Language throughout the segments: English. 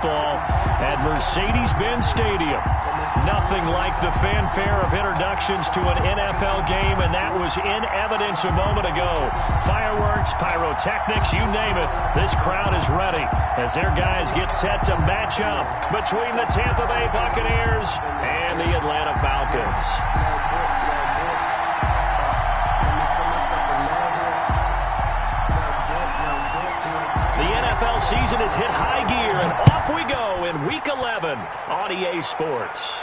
Ball at Mercedes-Benz Stadium. Nothing like the fanfare of introductions to an NFL game, and that was in evidence a moment ago. Fireworks, pyrotechnics, you name it. This crowd is ready as their guys get set to match up between the Tampa Bay Buccaneers and the Atlanta Falcons. NFL season has hit high gear, and off we go in Week 11 on EA Sports.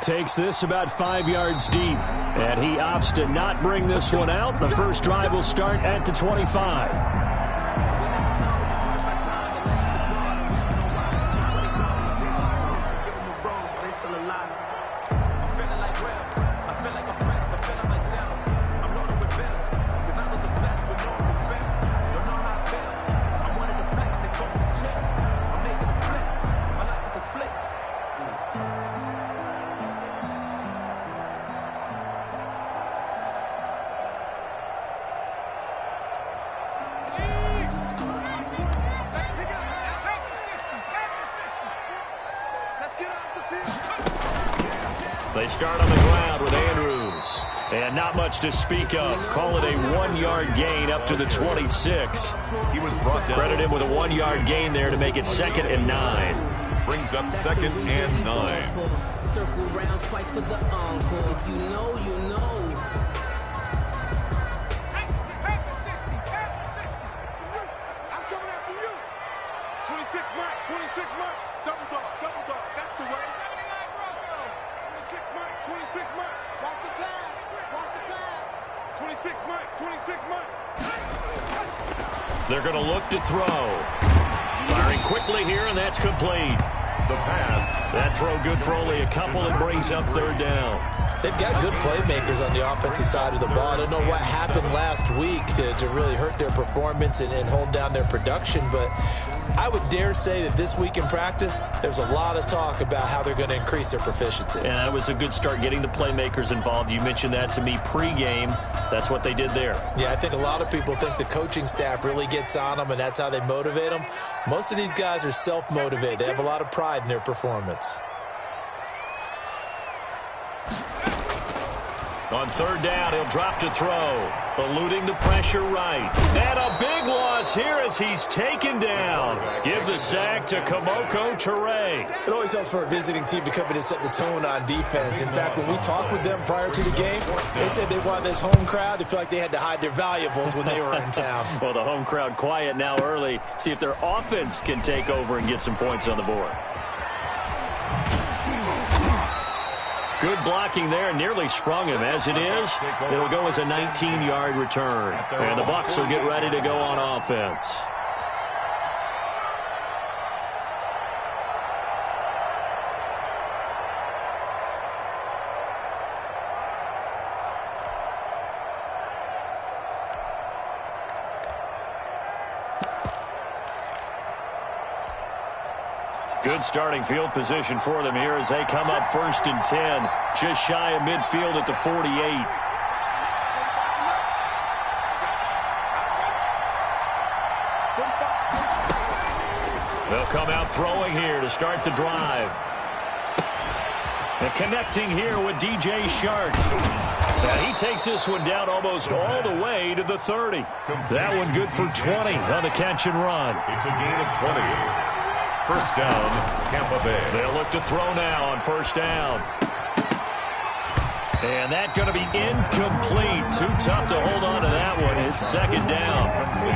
Takes this about 5 yards deep, and he opts to not bring this one out. The first drive will start at the 25. They start on the ground with Andrews. And not much to speak of. Call it a 1-yard gain up to the 26. He was brought down. Credit him with a 1-yard gain there to make it 2nd and 9. Brings up 2nd and 9. Circle round twice for the encore. If you know, you know. I'm coming after you. 26 Mike, 26 Mike. Double dog, that's the way. 26 Mike, watch the pass. 26 Mike. They're going to look to throw. Firing quickly here, and that's complete. The pass. That throw good for only a couple and brings up 3rd down. They've got good playmakers on the offensive side of the ball. I don't know what happened last week to really hurt their performance and hold down their production, but I would dare say that this week in practice, there's a lot of talk about how they're going to increase their proficiency. And that was a good start getting the playmakers involved. You mentioned that to me pregame. That's what they did there. Yeah, I think a lot of people think the coaching staff really gets on them, and that's how they motivate them. Most of these guys are self-motivated. They have a lot of pride in their performance. On 3rd down, he'll drop to throw. Eluding the pressure right. And a big loss here as he's taken down. Give the sack to Kamoko Toure. It always helps for a visiting team to come in and set the tone on defense. In fact, when we talked with them prior to the game, they said they wanted this home crowd to feel like they had to hide their valuables when they were in town. Well, the home crowd quiet now early. See if their offense can take over and get some points on the board. Good blocking there, nearly sprung him. As it is, it'll go as a 19-yard return. And the Bucs will get ready to go on offense. Good starting field position for them here as they come up 1st and 10. Just shy of midfield at the 48. They'll come out throwing here to start the drive. And connecting here with DJ Shark. And he takes this one down almost all the way to the 30. That one good for 20 on the catch and run. It's a gain of 20. 1st down, Tampa Bay. They'll look to throw now on 1st down. And that's going to be incomplete. Too tough to hold on to that one. It's 2nd down.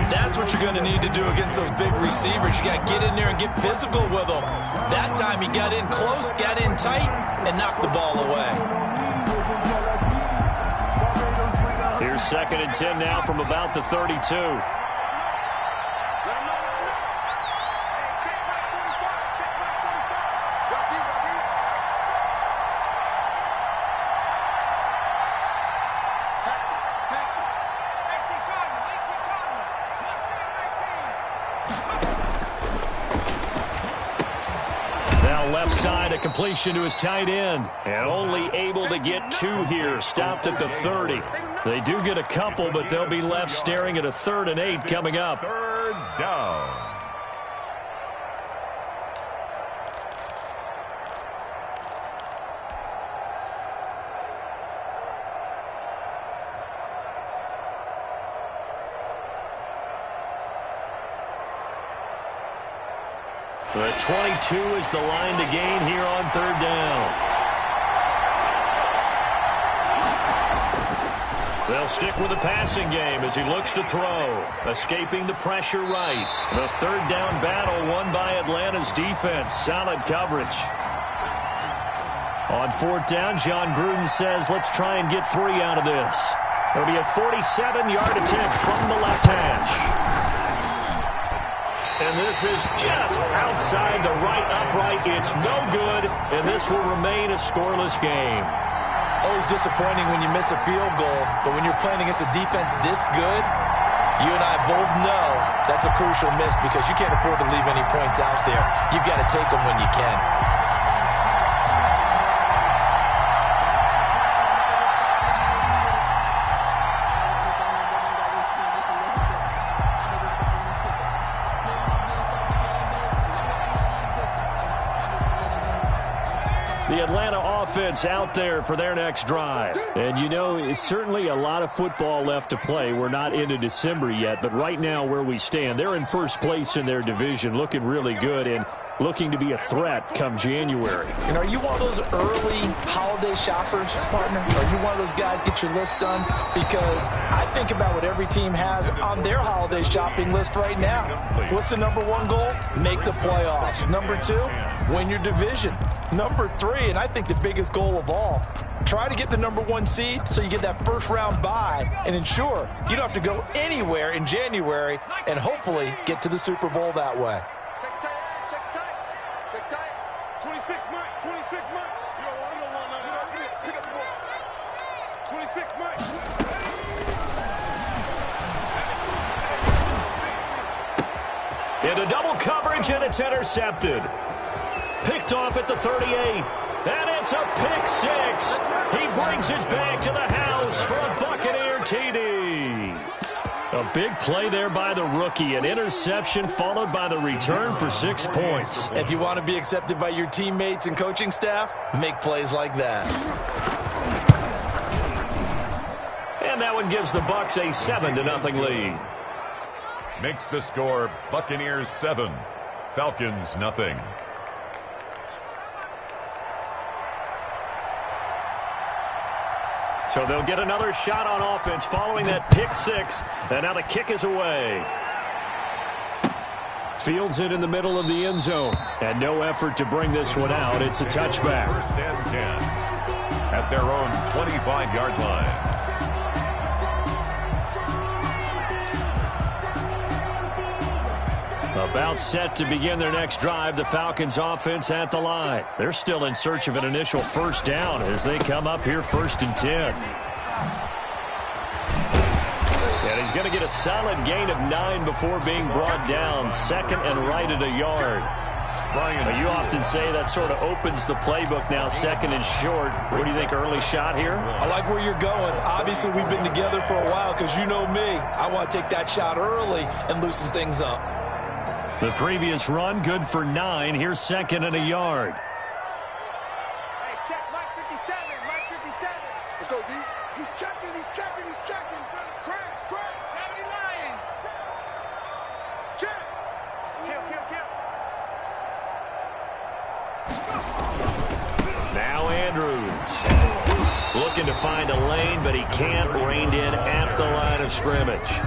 That's what you're going to need to do against those big receivers. You got to get in there and get physical with them. That time he got in close, got in tight, and knocked the ball away. Here's 2nd and 10 now from about the 32. Left side, a completion to his tight end. And only able to get 2 here. Stopped at the 30. They do get a couple, but they'll be left staring at a 3rd and 8 coming up. 3rd down. The 22 is the line to gain here on third down. They'll stick with the passing game as he looks to throw. Escaping the pressure right. The third down battle won by Atlanta's defense. Solid coverage. On fourth down, John Gruden says, let's try and get 3 out of this. It'll be a 47-yard attempt from the left hash. And this is just outside the right upright. It's no good, and this will remain a scoreless game. Always disappointing when you miss a field goal, but when you're playing against a defense this good, you and I both know that's a crucial miss because you can't afford to leave any points out there. You've got to take them when you can. The Atlanta offense out there for their next drive. And, you know, it's certainly a lot of football left to play. We're not into December yet, but right now where we stand, they're in first place in their division, looking really good and looking to be a threat come January. And are you one of those early holiday shoppers, partner? Are you one of those guys get your list done? Because I think about what every team has on their holiday shopping list right now. What's the number 1 goal? Make the playoffs. Number 2, win your division. Number 3, and I think the biggest goal of all, try to get the number 1 seed so you get that first round bye and ensure you don't have to go anywhere in January and hopefully get to the Super Bowl that way. Check tight. Check tight. 26 Mike. 26 Mike. You don't want nothing. Pick up the ball. 26 Mike. Into double coverage, and it's intercepted. Picked off at the 38, and it's a pick 6. He brings it back to the house for a Buccaneer TD. A big play there by the rookie, an interception followed by the return for 6 points. If you want to be accepted by your teammates and coaching staff, make plays like that. And that one gives the Bucs a 7-0 lead. Makes the score Buccaneers 7, Falcons nothing. So they'll get another shot on offense following that pick 6. And now the kick is away. Fields it in the middle of the end zone. And no effort to bring this one out. It's a touchback. First and 10 at their own 25-yard line. About set to begin their next drive, the Falcons offense at the line. They're still in search of an initial first down as they come up here 1st and 10. And he's going to get a solid gain of 9 before being brought down. 2nd and right at a yard. You often say that sort of opens the playbook now, 2nd and short. What do you think, early shot here? I like where you're going. Obviously, we've been together for a while because you know me. I want to take that shot early and loosen things up. The previous run, good for 9. Here's 2nd and a yard. Hey, check Mike 57. Mike 57. Let's go, D. He's checking. He's checking. He's checking. Crash. 79. Check. Kill. Now Andrews. Looking to find a lane, but he can't. Reined in at the line of scrimmage.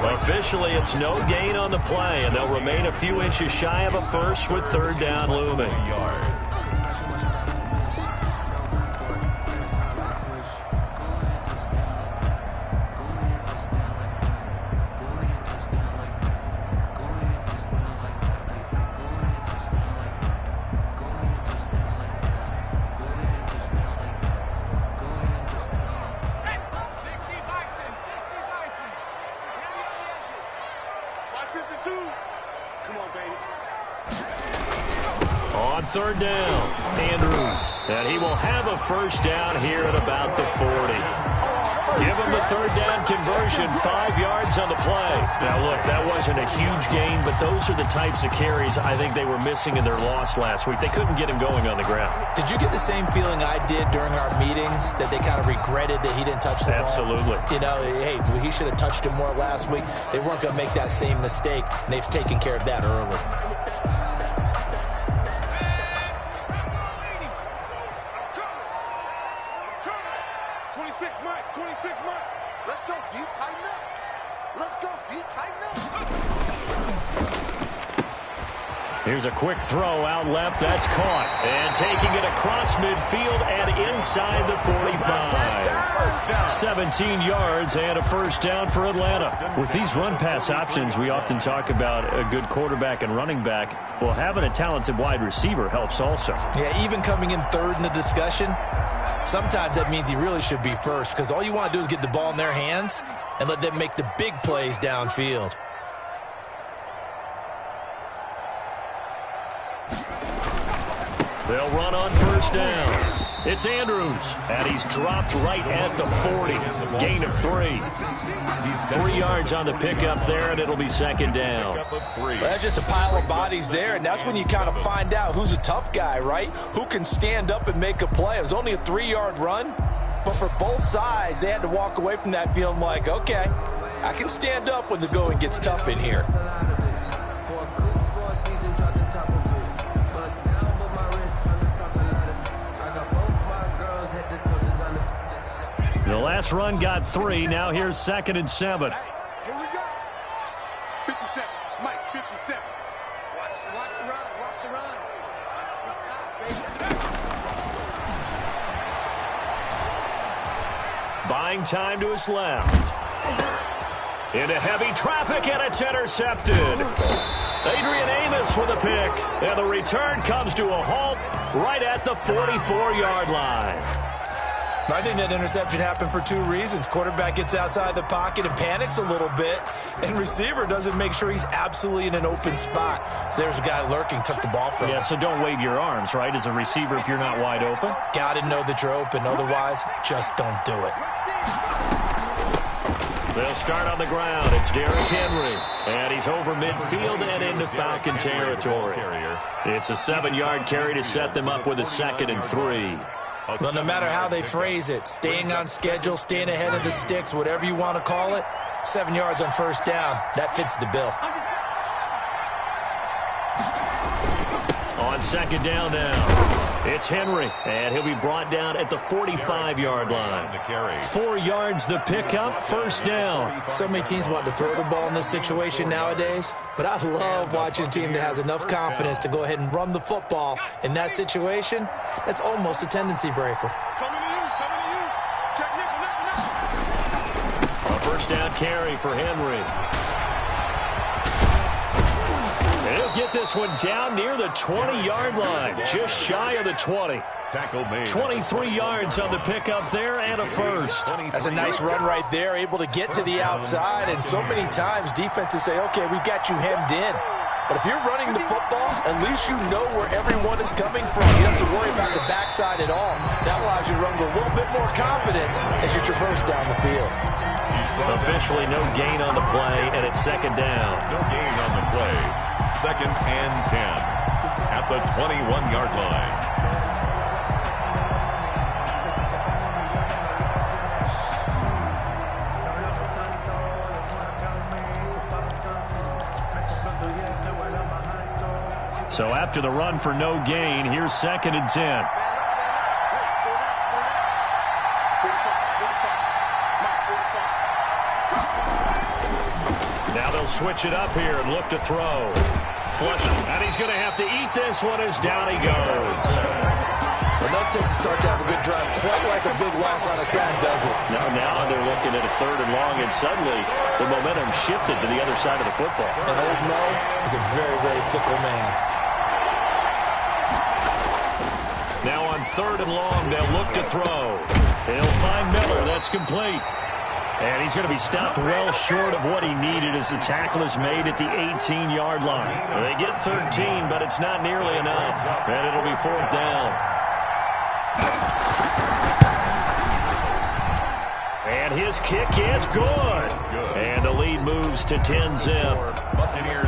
Officially, it's no gain on the play, and they'll remain a few inches shy of a first with 3rd down looming. On 3rd down, Andrews. And he will have a first down here at about the 40. Give him the 3rd down conversion, 5 yards on the play. Now, look, that wasn't a huge gain, but those are the types of carries I think they were missing in their loss last week. They couldn't get him going on the ground. Did you get the same feeling I did during our meetings, that they kind of regretted that he didn't touch the ball? Absolutely. You know, hey, he should have touched it more last week. They weren't going to make that same mistake, and they've taken care of that early. Here's a quick throw out left. That's caught. And taking it across midfield and inside the 45. 17 yards and a first down for Atlanta. With these run-pass options, we often talk about a good quarterback and running back. Well, having a talented wide receiver helps also. Yeah, even coming in third in the discussion, sometimes that means he really should be first, because all you want to do is get the ball in their hands and let them make the big plays downfield. They'll run on first down. It's Andrews, and he's dropped right at the 40. Gain of 3. 3 yards on the pickup there, and it'll be second down. Well, that's just a pile of bodies there, and that's when you kind of find out who's a tough guy, right? Who can stand up and make a play. It was only a 3-yard run, but for both sides, they had to walk away from that feeling like, okay, I can stand up when the going gets tough in here. The last run got 3. Now here's 2nd and 7. Hey, here we go. 57. Mike, 57. Watch the run. Watch the run. Good shot, baby. Buying time to his left. Into heavy traffic, and it's intercepted. Adrian Amos with a pick. And the return comes to a halt right at the 44-yard line. I think that interception happened for 2 reasons. Quarterback gets outside the pocket and panics a little bit, and receiver doesn't make sure he's absolutely in an open spot. So there's a guy lurking, took the ball from him. Yeah, so don't wave your arms, right, as a receiver if you're not wide open. Got to know that you're open. Otherwise, just don't do it. They'll start on the ground. It's Derrick Henry, and he's over midfield and into Falcon territory. It's a 7-yard carry to set them up with a 2nd and 3. Well, no matter how they phrase it, staying on schedule, staying ahead of the sticks, whatever you want to call it, 7 yards on first down, that fits the bill. On second down now, it's Henry, and he'll be brought down at the 45-yard line. 4 yards the pickup, first down. So many teams want to throw the ball in this situation nowadays, but I love watching a team that has enough confidence to go ahead and run the football. In that situation, that's almost a tendency breaker. Coming to you. Check nickel. A first down carry for Henry. He'll get this one down near the 20-yard line, just shy of the 20. 23 yards on the pickup there and a first. That's a nice run right there, able to get to the outside, and so many times defenses say, okay, we've got you hemmed in. But if you're running the football, at least you know where everyone is coming from. You don't have to worry about the backside at all. That allows you to run with a little bit more confidence as you traverse down the field. Officially no gain on the play, and it's second down. No gain on the play. 2nd and 10 at the 21-yard line. So after the run for no gain, here's 2nd and 10. Now they'll switch it up here and look to throw. Flush, and he's going to have to eat this one as down he goes. Enough takes to start to have a good drive, quite like a big loss on a sack, does it? Now they're looking at a 3rd and long, and suddenly the momentum shifted to the other side of the football. And old Mo is a very, very fickle man. Now on 3rd and long, they'll look to throw. He'll find Miller. That's complete. And he's going to be stopped well short of what he needed as the tackle is made at the 18-yard line. They get 13, but it's not nearly enough. And it'll be 4th down. And his kick is good. And the lead moves to 10-zip.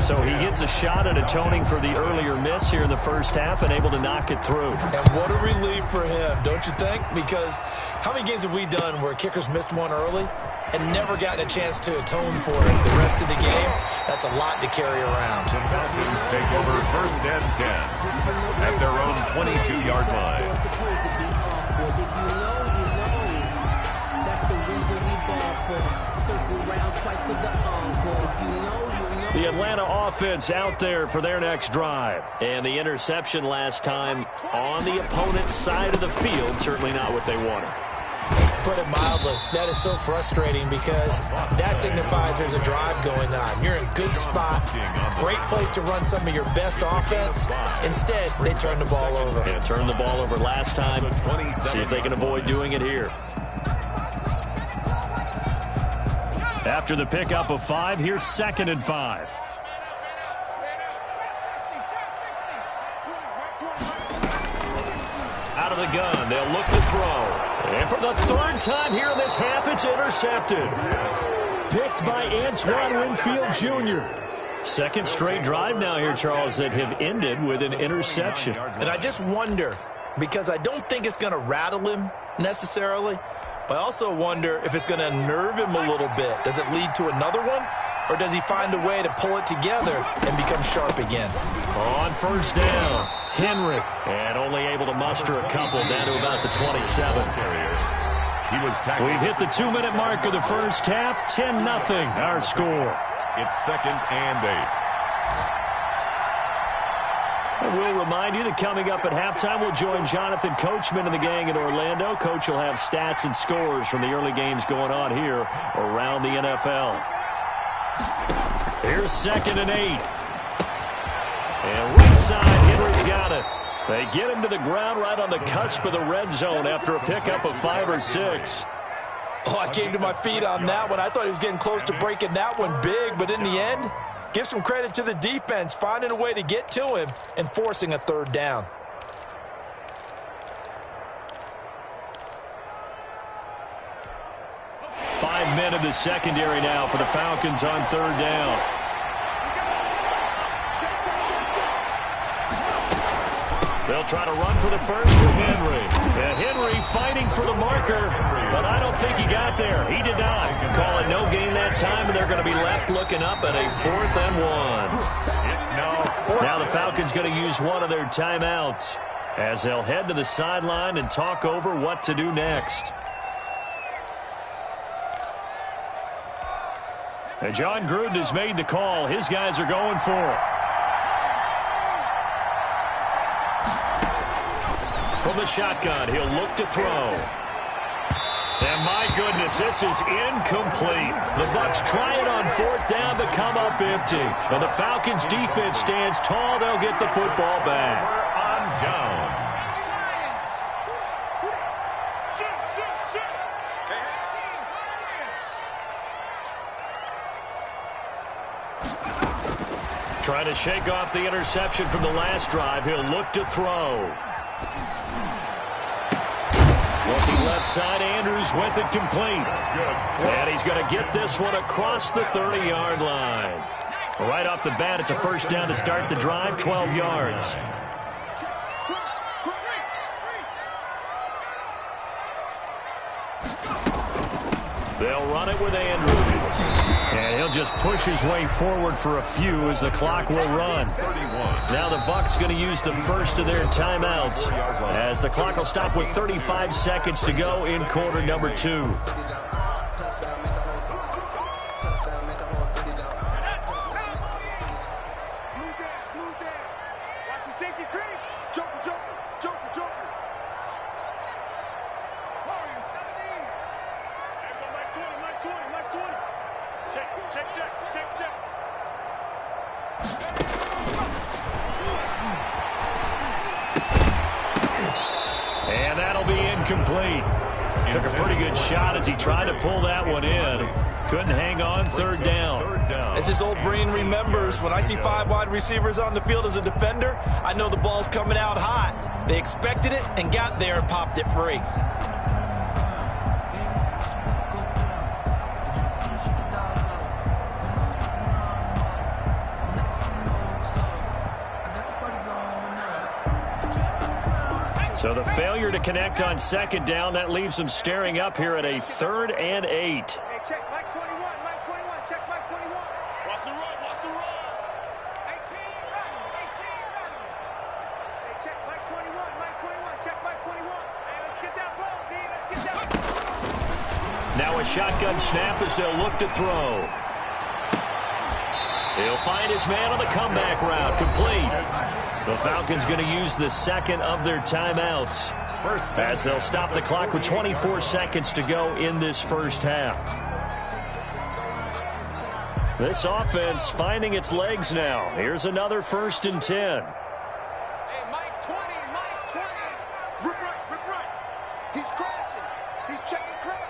So he gets a shot at atoning for the earlier miss here in the first half and able to knock it through. And what a relief for him, don't you think? Because how many games have we done where kickers missed one early and never gotten a chance to atone for it the rest of the game? That's a lot to carry around. The Falcons take over 1st and 10 at their own 22-yard line. If you know, that's the reason we ball for. Circle round twice for the encore. If you know. The Atlanta offense out there for their next drive. And the interception last time on the opponent's side of the field, certainly not what they wanted. Put it mildly, that is so frustrating because that signifies there's a drive going on. You're in a good spot, great place to run some of your best offense. Instead, they turn the ball over. Yeah, turned the ball over last time. See if they can avoid doing it here. After the pickup of 5, here's 2nd and 5. Out of the gun, they'll look to throw. And for the 3rd time here in this half, it's intercepted. Picked by Antoine Winfield Jr. 2nd straight drive now here, Charles, that have ended with an interception. And I just wonder, because I don't think it's going to rattle him necessarily, but I also wonder if it's going to unnerve him a little bit. Does it lead to another one? Or does he find a way to pull it together and become sharp again? On 1st down, Henry. And only able to muster a couple down to about the 27. We've hit the 2-minute mark of the first half. 10-0 our score. It's 2nd and 8. And we'll remind you that coming up at halftime, we'll join Jonathan Coachman and the gang in Orlando. Coach will have stats and scores from the early games going on here around the NFL. Here's 2nd and 8. And right side, Henry's got it. They get him to the ground right on the cusp of the red zone after a pickup of 5 or 6. Oh, I came to my feet on that one. I thought he was getting close to breaking that one big, but in the end, give some credit to the defense, finding a way to get to him and forcing a 3rd down. Five men in the secondary now for the Falcons on 3rd down. They'll try to run for the first with Henry. And Henry fighting for the marker, but I don't think he got there. He did not. Call it no gain that time, and they're going to be left looking up at a 4th and 1. Now the Falcons going to use one of their timeouts as they'll head to the sideline and talk over what to do next. And John Gruden has made the call. His guys are going for it. From the shotgun, he'll look to throw. And my goodness, this is incomplete. The Bucs try it on 4th down to come up empty. And the Falcons defense stands tall. They'll get the football back. On down. Trying to shake off the interception from the last drive. He'll look to throw. Looking left side, Andrews with it complete. And he's going to get this one across the 30-yard line. Right off the bat, it's a 1st down to start the drive, 12 yards. They'll run it with Andrews. And he'll just push his way forward for a few as the clock will run. Now the Bucs going to use the first of their timeouts as the clock will stop with 35 seconds to go in quarter number 2. And that'll be incomplete. Took a pretty good shot as he tried to pull that one in. Couldn't hang on. 3rd down. As his old brain remembers, when I see 5 wide receivers on the field as a defender, I know the ball's coming out hot. They expected it and got there and popped it free. So the failure to connect on 2nd down, that leaves them staring up here at a 3rd and 8. Hey, check Mike 21, Mike 21, check Mike 21. Watch the run, watch the run. 18, run, 18, run. Hey, check Mike 21, check Mike 21. Now a shotgun snap as they'll look to throw. He'll find his man on the comeback route, complete. The Falcons going to use the second of their timeouts as they'll stop the clock with 24 seconds to go in this first half. This offense finding its legs now. Here's another 1st and 10. Hey, Mike 20, Mike 20. Rip right. He's crashing. He's checking crash.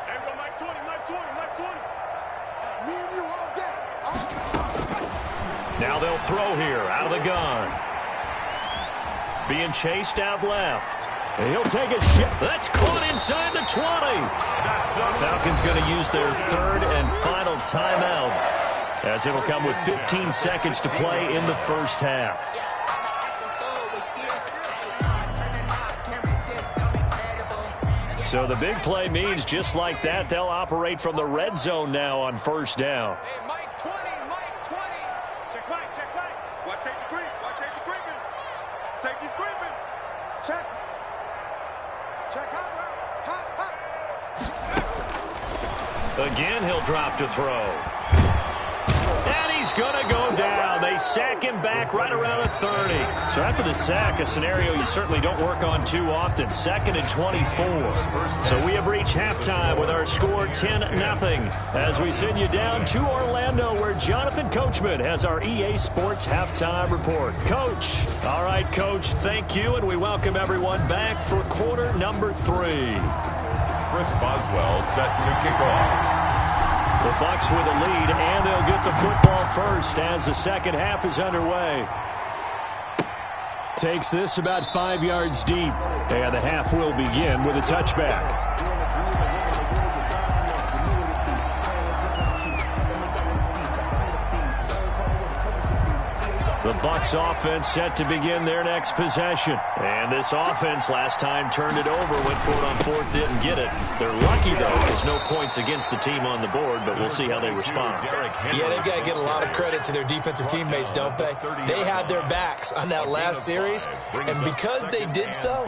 There we go, Mike 20. Me and you all day. Now they'll throw here out of the gun. Being chased out left. And he'll take a shot. That's caught inside the 20. Falcons going to use their 3rd and final timeout as it'll come with 15 seconds to play in the first half. So the big play means just like that, they'll operate from the red zone now on 1st down. Hey, Mike 20. Check Mike. Watch safety creep. Safety's creeping. Check hot route. Again, he'll drop to throw. And he's going to go down. They sack him back right around the 30. So after the sack, a scenario you certainly don't work on too often. 2nd and 24. So we have reached halftime with our score 10-0 as we send you down to Orlando where Jonathan Coachman has our EA Sports halftime report. Coach. All right, Coach, thank you, and we welcome everyone back for quarter number 3. Chris Boswell set to kick off. The Bucs with a lead, and they'll get the football first as the second half is underway. Takes this about 5 yards deep, and the half will begin with a touchback. The Bucs offense set to begin their next possession. And this offense last time turned it over, went for it on 4th, didn't get it. They're lucky, though, there's no points against the team on the board, but we'll see how they respond. Yeah, they've got to get a lot of credit to their defensive teammates, don't they? They had their backs on that last series, and because they did so,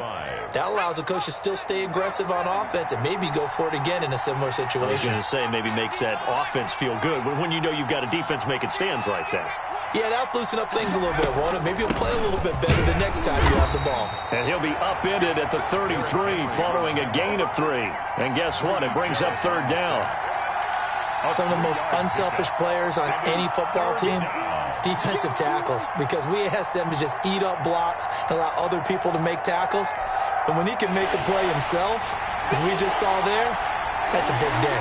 that allows the coach to still stay aggressive on offense and maybe go for it again in a similar situation. I was going to say maybe makes that offense feel good, but when you know you've got a defense making stands like that. Yeah, that'll loosen up things a little bit, won't it? Maybe he'll play a little bit better the next time you have the ball. And he'll be upended at the 33 following a gain of 3. And guess what? It brings up 3rd down. Some of the most unselfish players on any football team, defensive tackles, because we ask them to just eat up blocks and allow other people to make tackles. And when he can make a play himself, as we just saw there, that's a big day.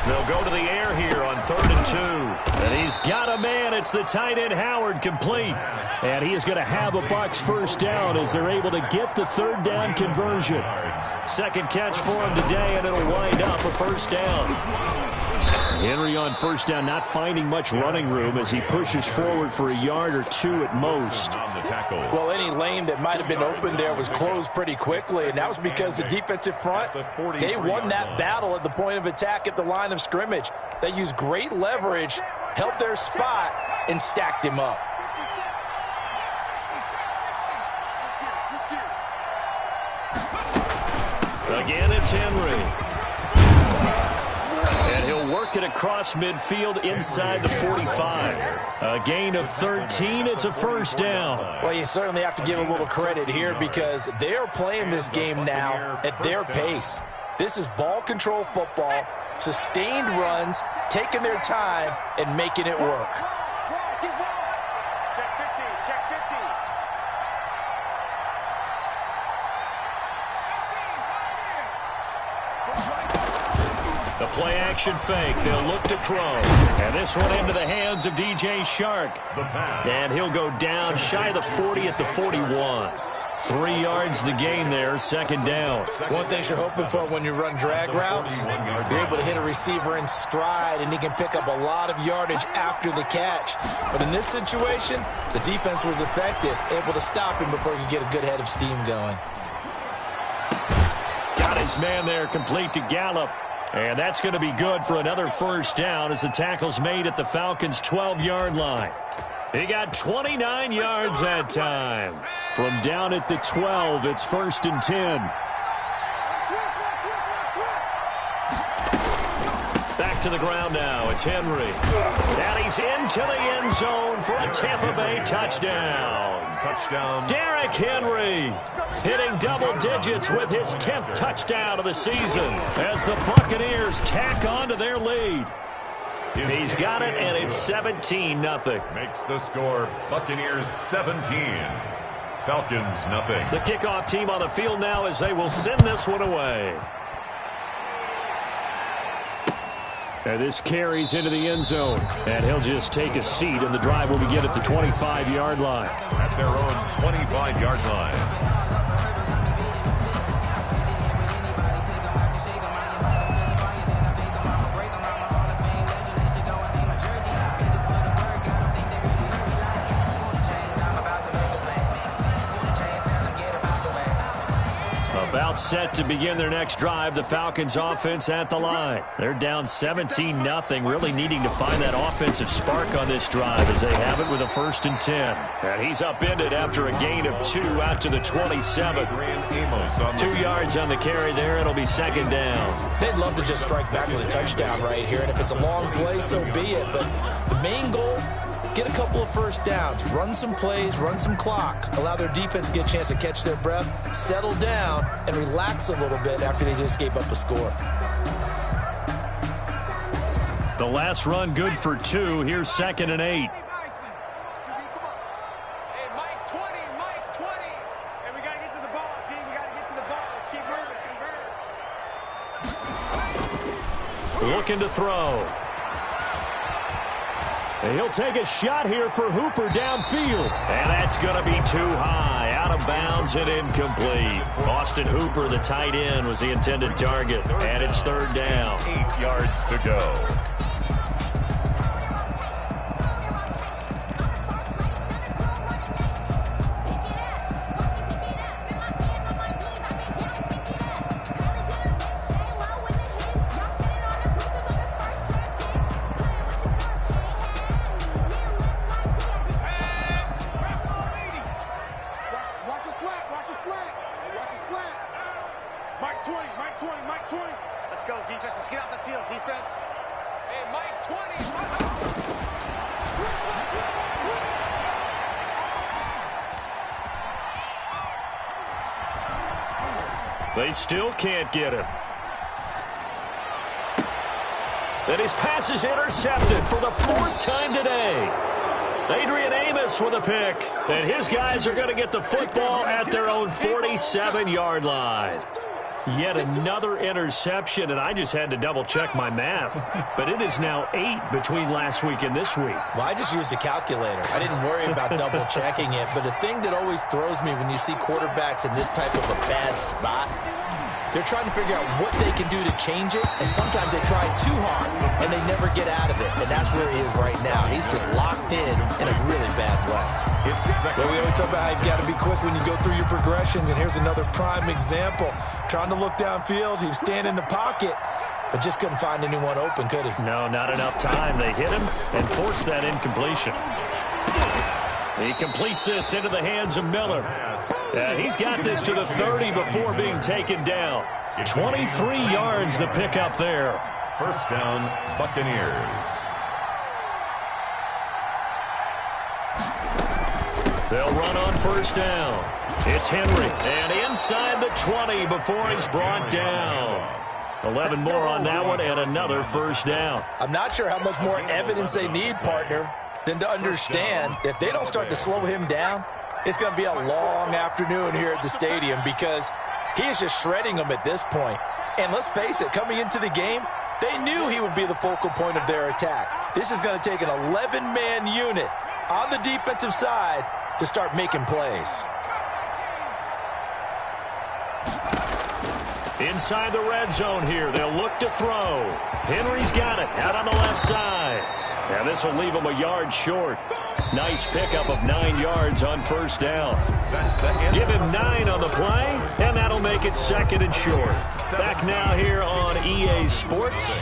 They'll go to the air here on 3rd and 2. And he's got a man. It's the tight end Howard, complete. And he is going to have a Bucs first down as they're able to get the 3rd down conversion. Second catch for him today, and it'll wind up a first down. Henry on first down, not finding much running room as he pushes forward for a yard or 2 at most. Well, any lane that might have been open there was closed pretty quickly, and that was because the defensive front, they won that battle at the point of attack at the line of scrimmage. They used great leverage, held their spot, and stacked him up. Again, it's Henry. And he'll work it across midfield inside the 45. A gain of 13. It's a first down. Well, you certainly have to give a little credit here because they're playing this game now at their pace. This is ball control football, sustained runs, taking their time, and making it work. Check 15, check 15. The play-action fake. They'll look to throw. And this one into the hands of DJ Shark. And he'll go down shy of the 40 at the 41. 3 yards the gain there, second down. One thing you're hoping for when you run drag routes, you're able to hit a receiver in stride, and he can pick up a lot of yardage after the catch. But in this situation, the defense was effective, able to stop him before he could get a good head of steam going. Got his man there complete to Gallup. And that's going to be good for another first down as the tackle's made at the Falcons' 12-yard line. He got 29 yards that time. From down at the 12, it's 1st and 10. Back to the ground now. It's Henry. And he's into the end zone for a Tampa Bay touchdown. Touchdown. Derrick Henry hitting double digits with his 10th touchdown of the season as the Buccaneers tack on to their lead. He's got it, and it's 17-0. Makes the score Buccaneers 17. Falcons nothing. The kickoff team on the field now as they will send this one away. And this carries into the end zone. And he'll just take a seat, and the drive will begin at the 25-yard line. At their own 25-yard line. About set to begin their next drive, the Falcons offense at the line. They're down 17-0, really needing to find that offensive spark on this drive as they have it with a 1st and 10. And he's upended after a gain of 2 out to the 27. 2 yards on the carry there. It'll be 2nd down. They'd love to just strike back with a touchdown right here, and if it's a long play, so be it. But the main goal, get a couple of first downs, run some plays, run some clock, allow their defense to get a chance to catch their breath, settle down, and relax a little bit after they just gave up a score. The last run good for 2. Here's 2nd and 8. Looking to throw. And he'll take a shot here for Hooper downfield. And that's going to be too high. Out of bounds and incomplete. Austin Hooper, the tight end, was the intended target. And it's 3rd down. 8 yards to go. They still can't get him. And his pass is intercepted for the 4th time today. Adrian Amos with a pick. And his guys are going to get the football at their own 47-yard line. Yet another interception, and I just had to double-check my math. But it is now 8 between last week and this week. Well, I just used a calculator. I didn't worry about double-checking it. But the thing that always throws me when you see quarterbacks in this type of a bad spot, they're trying to figure out what they can do to change it, and sometimes they try too hard, and they never get out of it. And that's where he is right now. He's just locked in a really bad way. Well, we always talk about how you've got to be quick when you go through your progressions, and here's another prime example. Trying to look downfield, he was standing in the pocket, but just couldn't find anyone open, could he? No, not enough time. They hit him and forced that incompletion. He completes this into the hands of Miller. He's got this to the 30 before being taken down. 23 yards the pickup there. 1st down, Buccaneers. They'll run on 1st down. It's Henry. And inside the 20 before he's brought down. 11 more on that one and another 1st down. I'm not sure how much more evidence they need, partner, than to understand if they don't start to slow him down, it's going to be a long afternoon here at the stadium because he is just shredding them at this point. And let's face it, coming into the game, they knew he would be the focal point of their attack. This is going to take an 11-man unit on the defensive side to start making plays. Inside the red zone here, they'll look to throw. Henry's got it out on the left side. And this will leave him a yard short. Nice pickup of 9 yards on 1st down. Give him 9 on the play, and that'll It'll make it 2nd and short. Back now here on EA Sports.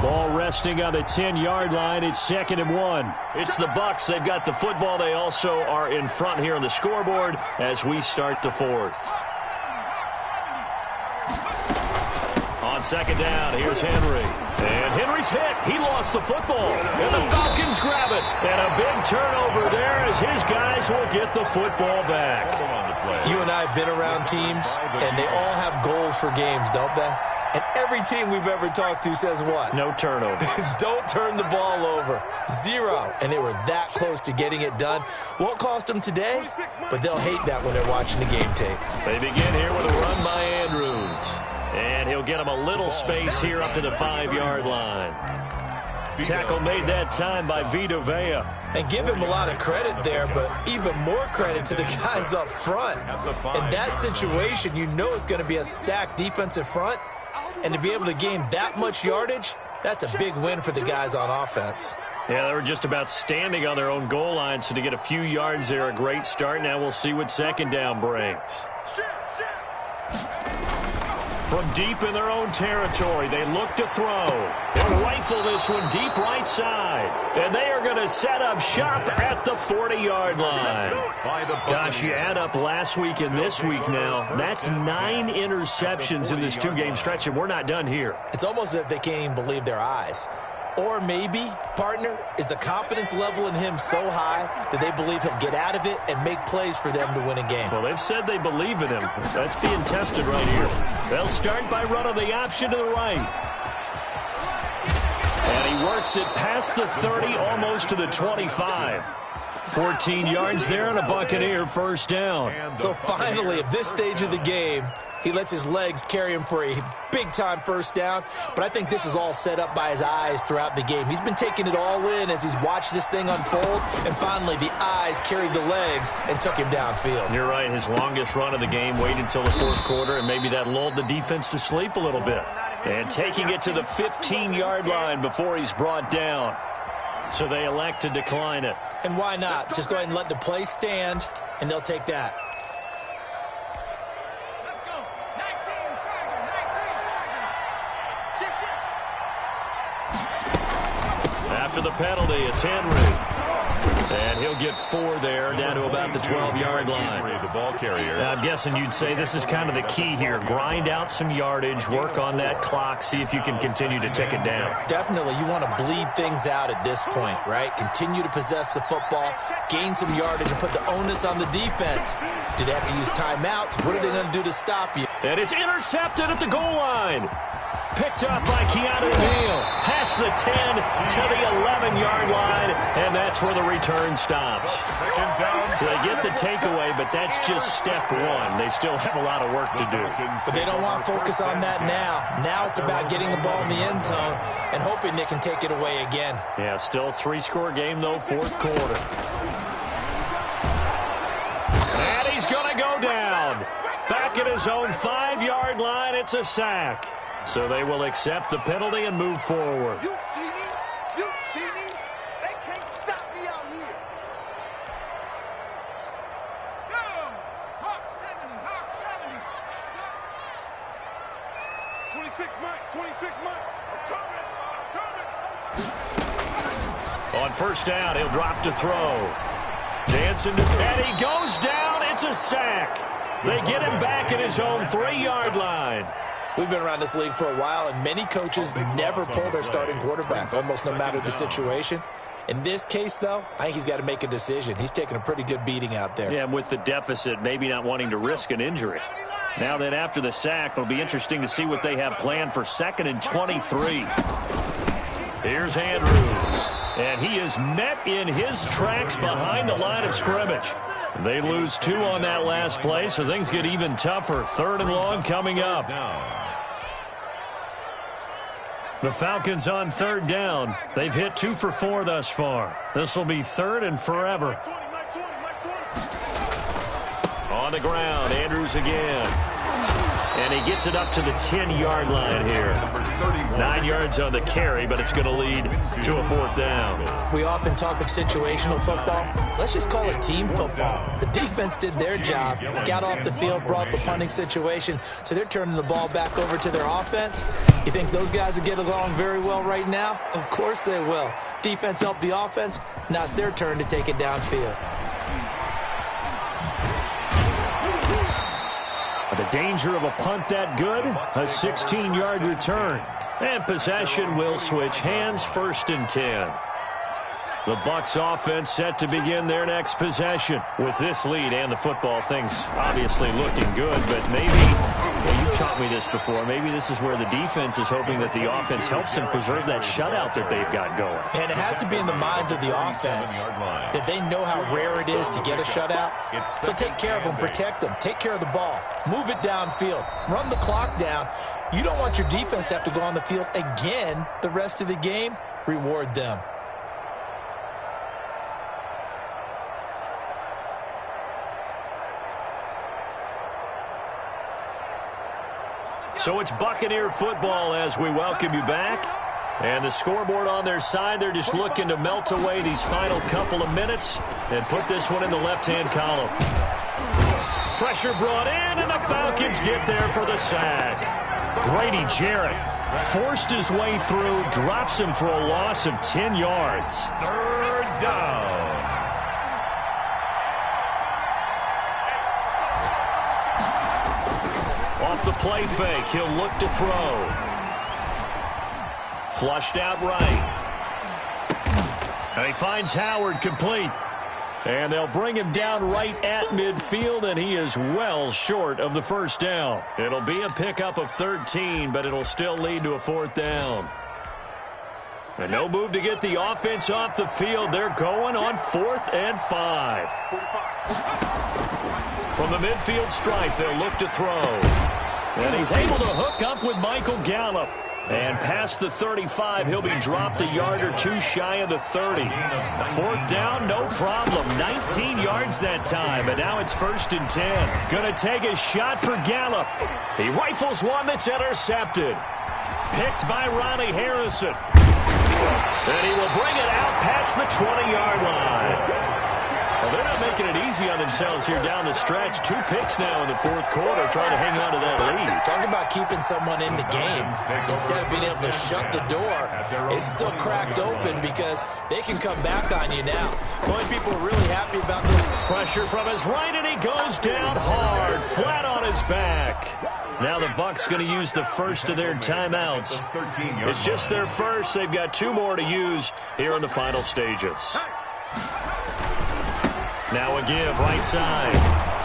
Ball resting on the 10-yard line. It's 2nd and 1. It's the Bucs. They've got the football. They also are in front here on the scoreboard as we start the 4th. On 2nd down, here's Henry. And Henry's hit. He lost the football. And the Falcons grab it. And a big turnover there as his guys will get the football back. You and I have been around teams, and they all have goals for games, don't they? And every team we've ever talked to says what? No turnover. Don't turn the ball over. 0. And they were that close to getting it done. Won't cost them today, but they'll hate that when they're watching the game tape. They begin here with a run by Andrews. And he'll get him a little space here up to the 5-yard line. Tackle made that time by Vita Vea. And give him a lot of credit there, but even more credit to the guys up front. In that situation, you know it's going to be a stacked defensive front. And to be able to gain that much yardage, that's a big win for the guys on offense. Yeah, they were just about standing on their own goal line, so to get a few yards there, a great start. Now we'll see what 2nd down brings. From deep in their own territory, they look to throw. They'll rifle this one deep right side. And they are going to set up shop at the 40-yard line. Gosh, you add up last week and this week now. That's 9 interceptions in this 2-game stretch, and we're not done here. It's almost as if they can't even believe their eyes. Or maybe, partner, is the confidence level in him so high that they believe he'll get out of it and make plays for them to win a game. Well, they've said they believe in him. That's being tested right here. They'll start by running the option to the right. And he works it past the 30, almost to the 25. 14 yards there and a Buccaneer first down. So finally, at this stage of the game, he lets his legs carry him for a big-time first down. But I think this is all set up by his eyes throughout the game. He's been taking it all in as he's watched this thing unfold. And finally, the eyes carried the legs and took him downfield. You're right. His longest run of the game waited until the 4th quarter, and maybe that lulled the defense to sleep a little bit. And taking it to the 15-yard line before he's brought down. So they elect to decline it. And why not? Just go ahead and let the play stand, and they'll take that. After the penalty, it's Henry. And he'll get 4 there, down to about the 12-yard line. The ball carrier. Now, I'm guessing you'd say this is kind of the key here. Grind out some yardage, work on that clock, see if you can continue to tick it down. Definitely. You want to bleed things out at this point, right? Continue to possess the football, gain some yardage, and put the onus on the defense. Do they have to use timeouts? What are they going to do to stop you? And it's intercepted at the goal line. Picked up by Keanu Neal. Past the 10 to the 11-yard line, and that's where the return stops. So they get the takeaway, but that's just step 1. They still have a lot of work to do. But they don't want to focus on that now. Now it's about getting the ball in the end zone and hoping they can take it away again. Yeah, still 3-score game, though, 4th quarter. And he's going to go down. Back at his own 5-yard line, it's a sack. So they will accept the penalty and move forward. You see me? You see me? They can't stop me out here. Go! Hawk 70, Hawk 70. 26 Mike, 26 Mike. I'm coming. On first down, he'll drop to throw. Dancing to, and he goes down. It's a sack. They get him back at his own 3-yard line. We've been around this league for a while, and many coaches never pull their starting quarterback, almost no matter the situation. In this case, though, I think he's got to make a decision. He's taking a pretty good beating out there. Yeah, with the deficit, maybe not wanting to risk an injury. Now then, after the sack, it'll be interesting to see what they have planned for 2nd and 23. Here's Andrews, and he is met in his tracks behind the line of scrimmage. They lose 2 on that last play, so things get even tougher. 3rd and long coming up. The Falcons on 3rd down. They've hit 2 for 4 thus far. This will be 3rd and forever. On the ground, Andrews again. And he gets it up to the 10-yard line here. 9 yards on the carry, but it's going to lead to a 4th down. We often talk of situational football. Let's just call it team football. The defense did their job, got off the field, brought the punting situation, so they're turning the ball back over to their offense. You think those guys will get along very well right now? Of course they will. Defense helped the offense. Now it's their turn to take it downfield. The danger of a punt that good, a 16-yard return. And possession will switch hands, 1st and 10. The Bucs offense set to begin their next possession. With this lead and the football, things obviously looking good, but maybe, well, you've taught me this before, maybe this is where the defense is hoping that the offense helps them preserve that shutout that they've got going. And it has to be in the minds of the offense that they know how rare it is to get a shutout. So take care of them, protect them, take care of the ball, move it downfield, run the clock down. You don't want your defense to have to go on the field again the rest of the game. Reward them. So it's Buccaneer football as we welcome you back. And the scoreboard on their side, they're just looking to melt away these final couple of minutes and put this one in the left-hand column. Pressure brought in, and the Falcons get there for the sack. Grady Jarrett forced his way through, drops him for a loss of 10 yards. 3rd down. Off the play fake, he'll look to throw. Flushed out right. And he finds Howard complete. And they'll bring him down right at midfield, and he is well short of the 1st down. It'll be a pickup of 13, but it'll still lead to a 4th down. And no move to get the offense off the field. They're going on 4th and 5. From the midfield stripe, they'll look to throw. And he's able to hook up with Michael Gallup. And past the 35, he'll be dropped a yard or two shy of the 30. 4th down, no problem. 19 yards that time, and now it's 1st and 10. Going to take a shot for Gallup. He rifles one that's intercepted. Picked by Ronnie Harrison. And he will bring it out past the 20-yard line. Well, they're not making it easy on themselves here down the stretch. 2 picks now in the 4th quarter, trying to hang on to that lead. Talk about keeping someone in the game. Instead of being able to shut the door, it's still cracked open because they can come back on you now. The only people are really happy about this. Pressure from his right, and he goes down hard, flat on his back. Now the Bucs going to use the first of their timeouts. It's just their first. They've got 2 more to use here in the final stages. Now a give, right side.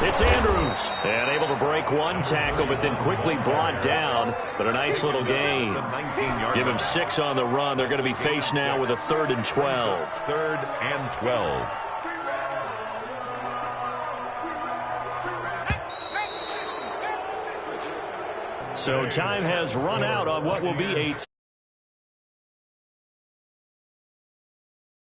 It's Andrews. And able to break one tackle, but then quickly brought down. But a nice little gain. Give him 6 on the run. They're going to be faced now with a 3rd and 12. 3rd and 12. So time has run out on what will be a